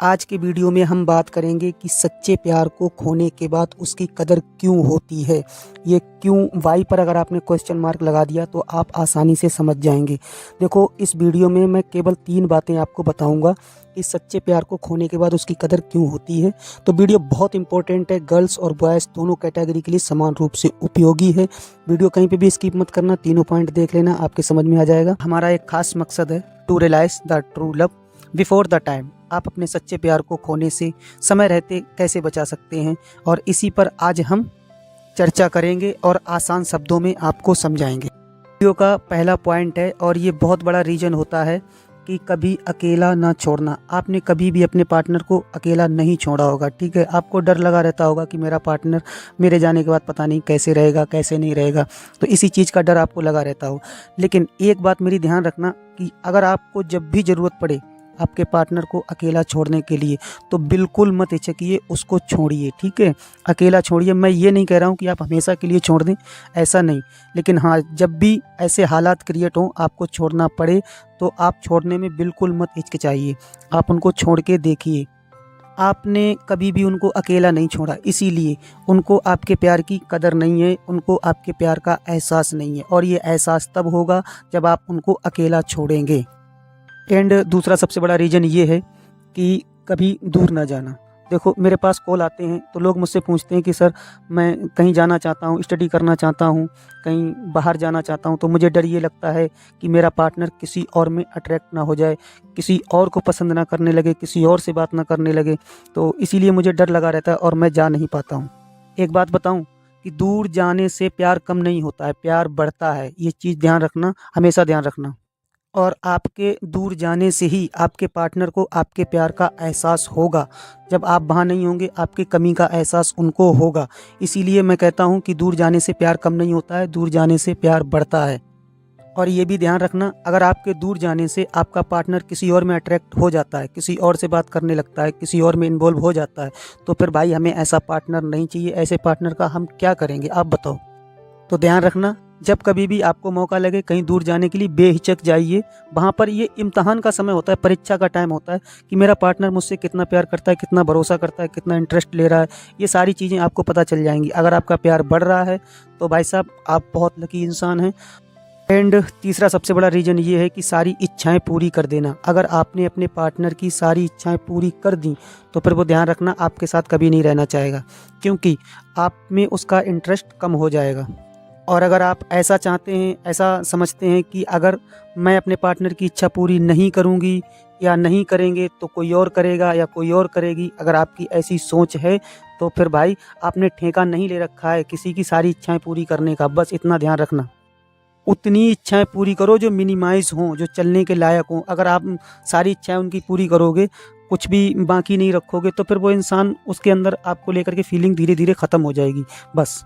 आज के वीडियो में हम बात करेंगे कि सच्चे प्यार को खोने के बाद उसकी कदर क्यों होती है। ये क्यों वाई पर अगर आपने क्वेश्चन मार्क लगा दिया तो आप आसानी से समझ जाएंगे। देखो, इस वीडियो में मैं केवल 3 बातें आपको बताऊंगा कि सच्चे प्यार को खोने के बाद उसकी कदर क्यों होती है। तो वीडियो बहुत इंपॉर्टेंट है, गर्ल्स और बॉयज़ दोनों कैटेगरी के लिए समान रूप से उपयोगी है। वीडियो कहीं पे भी स्किप मत करना, तीनों पॉइंट देख लेना, आपके समझ में आ जाएगा। हमारा एक खास मकसद है to realise the true love before the time. आप अपने सच्चे प्यार को खोने से समय रहते कैसे बचा सकते हैं, और इसी पर आज हम चर्चा करेंगे और आसान शब्दों में आपको समझाएंगे। वीडियो का पहला पॉइंट है, और ये बहुत बड़ा रीज़न होता है कि कभी अकेला ना छोड़ना। आपने कभी भी अपने पार्टनर को अकेला नहीं छोड़ा होगा, ठीक है। आपको डर लगा रहता होगा कि मेरा पार्टनर मेरे जाने के बाद पता नहीं कैसे रहेगा, कैसे नहीं रहेगा, तो इसी चीज़ का डर आपको लगा रहता हो। लेकिन एक बात मेरी ध्यान रखना कि अगर आपको जब भी ज़रूरत पड़े आपके पार्टनर को अकेला छोड़ने के लिए, तो बिल्कुल मत हिचकिए, उसको छोड़िए, ठीक है। अकेला छोड़िए। मैं ये नहीं कह रहा हूँ कि आप हमेशा के लिए छोड़ दें, ऐसा नहीं। लेकिन हाँ, जब भी ऐसे हालात क्रिएट हों, आपको छोड़ना पड़े, तो आप छोड़ने में बिल्कुल मत हिचकिचाइए। आप उनको छोड़ के देखिए। आपने कभी भी उनको अकेला नहीं छोड़ा, इसीलिए उनको आपके प्यार की कदर नहीं है, उनको आपके प्यार का एहसास नहीं है, और ये एहसास तब होगा जब आप उनको अकेला छोड़ेंगे। एंड दूसरा सबसे बड़ा रीज़न ये है कि कभी दूर ना जाना। देखो, मेरे पास कॉल आते हैं तो लोग मुझसे पूछते हैं कि सर, मैं कहीं जाना चाहता हूँ, स्टडी करना चाहता हूँ, कहीं बाहर जाना चाहता हूँ, तो मुझे डर ये लगता है कि मेरा पार्टनर किसी और में अट्रैक्ट ना हो जाए, किसी और को पसंद ना करने लगे, किसी और से बात ना करने लगे, तो इसीलिए मुझे डर लगा रहता है और मैं जा नहीं पाता हूँ। एक बात बताऊँ कि दूर जाने से प्यार कम नहीं होता है, प्यार बढ़ता है। ये चीज़ ध्यान रखना, हमेशा ध्यान रखना। और आपके दूर जाने से ही आपके पार्टनर को आपके प्यार का एहसास होगा। जब आप वहाँ नहीं होंगे, आपकी कमी का एहसास उनको होगा। इसीलिए मैं कहता हूँ कि दूर जाने से प्यार कम नहीं होता है, दूर जाने से प्यार बढ़ता है। और ये भी ध्यान रखना, अगर आपके दूर जाने से आपका पार्टनर किसी और में अट्रैक्ट हो जाता है, किसी और से बात करने लगता है, किसी और में इन्वॉल्व हो जाता है, तो फिर भाई हमें ऐसा पार्टनर नहीं चाहिए। ऐसे पार्टनर का हम क्या करेंगे, आप बताओ। तो ध्यान रखना, जब कभी भी आपको मौका लगे कहीं दूर जाने के लिए, बेहिचक जाइए। वहाँ पर ये इम्तहान का समय होता है, परीक्षा का टाइम होता है कि मेरा पार्टनर मुझसे कितना प्यार करता है, कितना भरोसा करता है, कितना इंटरेस्ट ले रहा है। ये सारी चीज़ें आपको पता चल जाएंगी। अगर आपका प्यार बढ़ रहा है तो भाई साहब आप बहुत लकी इंसान हैं। एंड तीसरा सबसे बड़ा रीज़न ये है कि सारी इच्छाएं पूरी कर देना। अगर आपने अपने पार्टनर की सारी इच्छाएं पूरी कर दी तो फिर वो ध्यान रखना आपके साथ कभी नहीं रहना चाहेगा, क्योंकि आप में उसका इंटरेस्ट कम हो जाएगा। और अगर आप ऐसा चाहते हैं, ऐसा समझते हैं कि अगर मैं अपने पार्टनर की इच्छा पूरी नहीं करूंगी या नहीं करेंगे तो कोई और करेगा या कोई और करेगी, अगर आपकी ऐसी सोच है तो फिर भाई आपने ठेका नहीं ले रखा है किसी की सारी इच्छाएं पूरी करने का। बस इतना ध्यान रखना, उतनी इच्छाएं पूरी करो जो मिनिमाइज़ हों, जो चलने के लायक हों। अगर आप सारी इच्छाएं उनकी पूरी करोगे, कुछ भी बाकी नहीं रखोगे, तो फिर वो इंसान, उसके अंदर आपको लेकर के फीलिंग धीरे धीरे ख़त्म हो जाएगी। बस,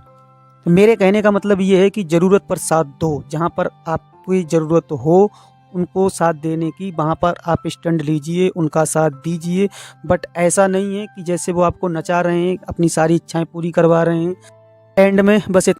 तो मेरे कहने का मतलब ये है कि ज़रूरत पर साथ दो। जहाँ पर आपकी ज़रूरत हो उनको साथ देने की, वहाँ पर आप स्टैंड लीजिए, उनका साथ दीजिए। बट ऐसा नहीं है कि जैसे वो आपको नचा रहे हैं, अपनी सारी इच्छाएं पूरी करवा रहे हैं। एंड में बस